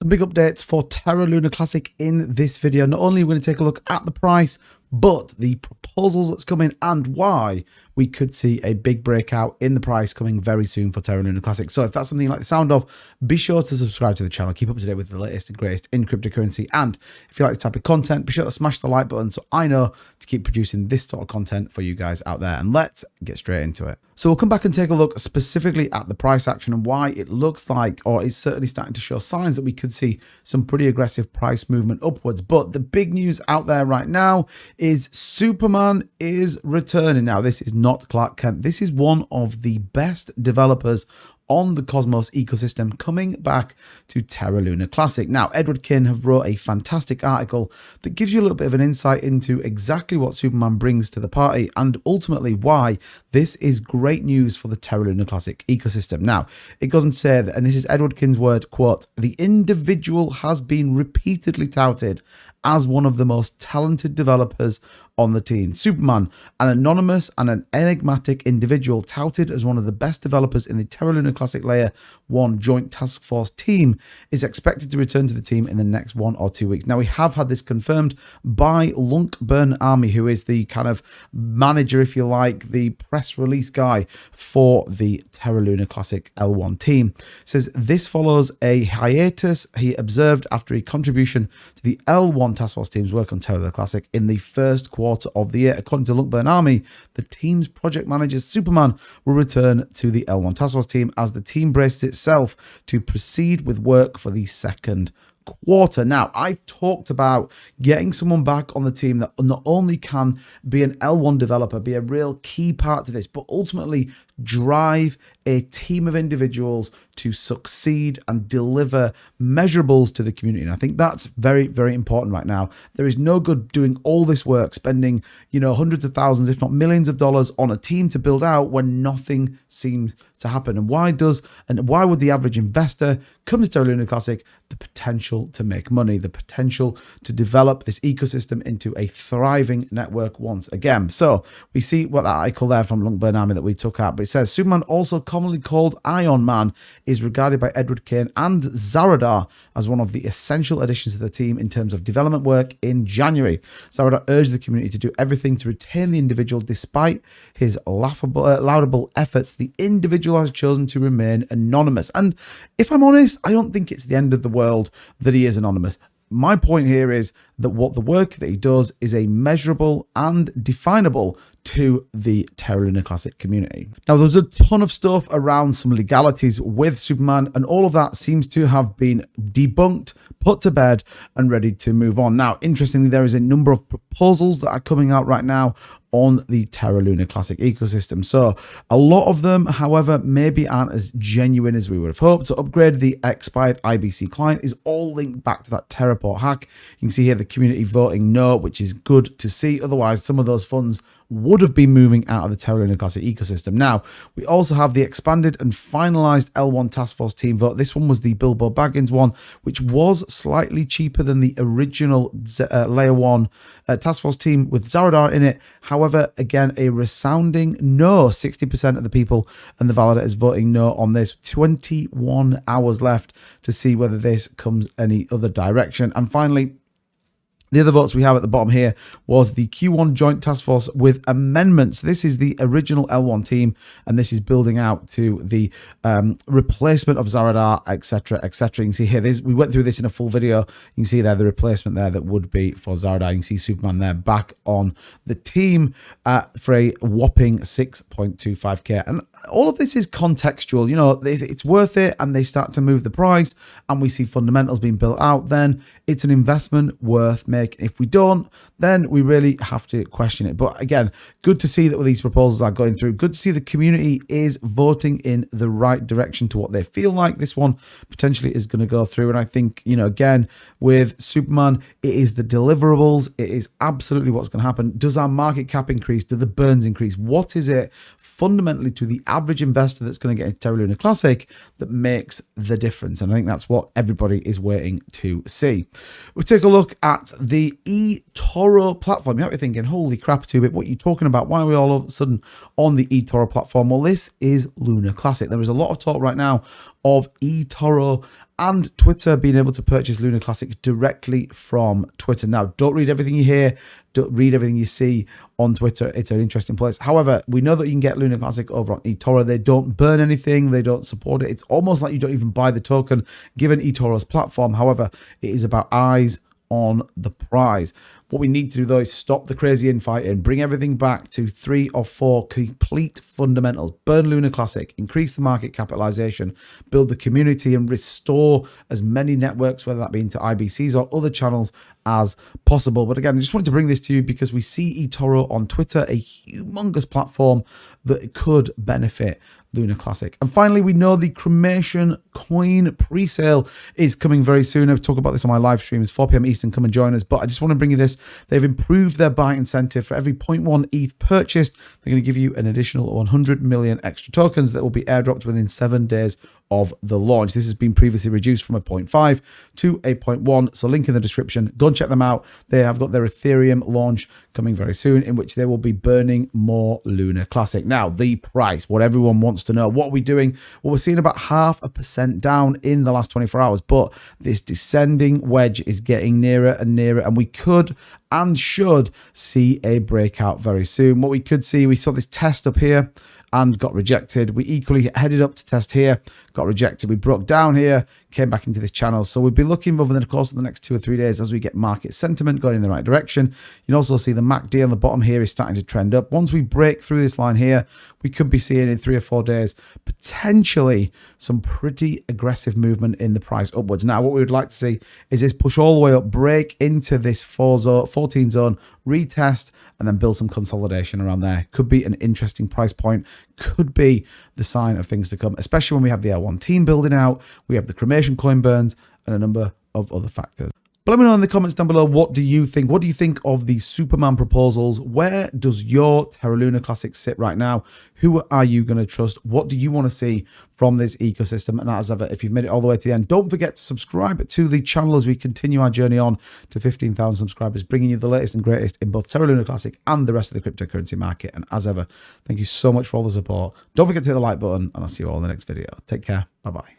Some big updates for Terra Luna Classic in this video. Not only are we going to take a look at the price, but the proposals that's coming and why we could see a big breakout in the price coming very soon for Terra Luna Classic. So if that's something you like the sound of, be sure to subscribe to the channel. Keep up to date with the latest and greatest in cryptocurrency. And if you like this type of content, be sure to smash the like button so I know to keep producing this sort of content for you guys out there. And let's get straight into it. So we'll come back and take a look specifically at the price action and why it looks like, or is certainly starting to show signs that we could see some pretty aggressive price movement upwards. But the big news out there right now is Superman is returning. Now, this is not Clark Kent. This is one of the best developers on the Cosmos ecosystem coming back to Terra Luna Classic. Now, Edward Kin have wrote a fantastic article that gives you a little bit of an insight into exactly what Superman brings to the party and ultimately why this is great news for the Terra Luna Classic ecosystem. Now, it goes on to say that, and this is Edward Kin's word, quote, "The individual has been repeatedly touted as one of the most talented developers on the team. Superman, an anonymous and an enigmatic individual touted as one of the best developers in the Terra Luna Classic Layer 1 Joint Task Force team, is expected to return to the team in the next 1 or 2 weeks." Now, we have had this confirmed by LUNC Army, who is the kind of manager, if you like, the press release guy for the Terra Luna Classic L1 team. It says this follows a hiatus he observed after a contribution to the L1 Task Force team's work on Terra Luna Classic in the first quarter of the year. According to LUNC Army, the team's project manager Superman will return to the L1 Task Force team as the team braces itself to proceed with work for the second quarter. Now, I've talked about getting someone back on the team that not only can be an L1 developer, be a real key part to this, but ultimately drive a team of individuals to succeed and deliver measurables to the community. And I think that's very, very important right now. There is no good doing all this work, spending, hundreds of thousands, if not millions of dollars on a team to build out when nothing seems to happen. And why would the average investor come to Terra Luna Classic? The potential to make money, the potential to develop this ecosystem into a thriving network once again. So we see what that article there from LUNC Army that we took out, but it says Superman, also commonly called Iron Man, is regarded by Edward Kin and Zaradar as one of the essential additions to the team in terms of development work in January. Zaradar urged the community to do everything to retain the individual despite his laudable efforts. The individual has chosen to remain anonymous. And if I'm honest, I don't think it's the end of the world that he is anonymous. My point here is that what the work that he does is a measurable and definable to the Terra Luna Classic community. Now, there's a ton of stuff around some legalities with Superman, and all of that seems to have been debunked, put to bed, and ready to move on. Now, interestingly, there is a number of proposals that are coming out right now on the Terra Luna Classic ecosystem. So a lot of them, however, maybe aren't as genuine as we would have hoped. So upgrade the expired IBC client is all linked back to that Terraport hack. You can see here the community voting no, which is good to see. Otherwise, some of those funds would have been moving out of the Terra Luna Classic ecosystem. Now, we also have the expanded and finalized L1 Task Force team vote. This one was the Bilbo Baggins one, which was slightly cheaper than the original Layer 1 Task Force team with Zaradar in it. However, again, a resounding no. 60% of the people and the validators voting no on this. 21 hours left to see whether this comes any other direction. And finally, the other votes we have at the bottom here was the Q1 Joint Task Force with amendments. This is the original L1 team, and this is building out to the replacement of Zaradar, etc., etc. You can see here, we went through this in a full video. You can see there the replacement there that would be for Zaradar. You can see Superman there back on the team for a whopping 6.25k. And all of this is contextual. It's worth it, and they start to move the price, and we see fundamentals being built out, then it's an investment worth making. If we don't, then we really have to question it. But again, good to see that these proposals are going through. Good to see the community is voting in the right direction to what they feel like this one potentially is going to go through. And I think, again, with Superman, it is the deliverables. It is absolutely what's going to happen. Does our market cap increase? Do the burns increase? What is it fundamentally to the average investor that's going to get into Terra Luna Classic that makes the difference? And I think that's what everybody is waiting to see. We'll take a look at the Etoro platform. You might be thinking, holy crap, 2-bit, what are you talking about? Why are we all of a sudden on the Etoro platform? Well, this is Luna Classic. There is a lot of talk right now of Etoro and Twitter being able to purchase Luna Classic directly from Twitter. Now, don't read everything you hear, don't read everything you see on Twitter. It's an interesting place. However, we know that you can get Luna Classic over on Etoro. They don't burn anything, they don't support it. It's almost like you don't even buy the token given Etoro's platform. However, it is about eyes on the prize. What we need to do though is stop the crazy infighting, bring everything back to 3 or 4 complete fundamentals. Burn Luna Classic, increase the market capitalization, build the community and restore as many networks, whether that be into IBCs or other channels, as possible. But again, I just wanted to bring this to you because we see Etoro on Twitter, a humongous platform that could benefit Luna Classic. And finally, we know the Cremation Coin pre-sale is coming very soon. I've talked about this on my live streams, 4 p.m. Eastern. Come and join us. But I just want to bring you this. They've improved their buy incentive. For every 0.1 ETH purchased, they're going to give you an additional 100 million extra tokens that will be airdropped within 7 days of the launch. This has been previously reduced from a 0.5 to a 0.1. So link in the description. Go and check them out. They have got their Ethereum launch coming very soon, in which they will be burning more Luna Classic. Now, the price, what everyone wants to know. What are we doing? Well, we're seeing about 0.5% down in the last 24 hours, but this descending wedge is getting nearer and nearer, and we could and should see a breakout very soon. What we could see, we saw this test up here and got rejected. We equally headed up to test here, got rejected. We broke down here, came back into this channel. So we'll be looking over the course of the next 2 or 3 days as we get market sentiment going in the right direction. You can also see the MACD on the bottom here is starting to trend up. Once we break through this line here, we could be seeing in 3 or 4 days potentially some pretty aggressive movement in the price upwards. Now, what we would like to see is this push all the way up, break into this 14 zone, retest, and then build some consolidation around there. Could be an interesting price point, could be the sign of things to come, especially when we have the L1 team building out, we have the Cremation Coin burns, and a number of other factors. But let me know in the comments down below, what do you think? What do you think of these Superman proposals? Where does your Terra Luna Classic sit right now? Who are you going to trust? What do you want to see from this ecosystem? And as ever, if you've made it all the way to the end, don't forget to subscribe to the channel as we continue our journey on to 15,000 subscribers, bringing you the latest and greatest in both Terra Luna Classic and the rest of the cryptocurrency market. And as ever, thank you so much for all the support. Don't forget to hit the like button, and I'll see you all in the next video. Take care. Bye-bye.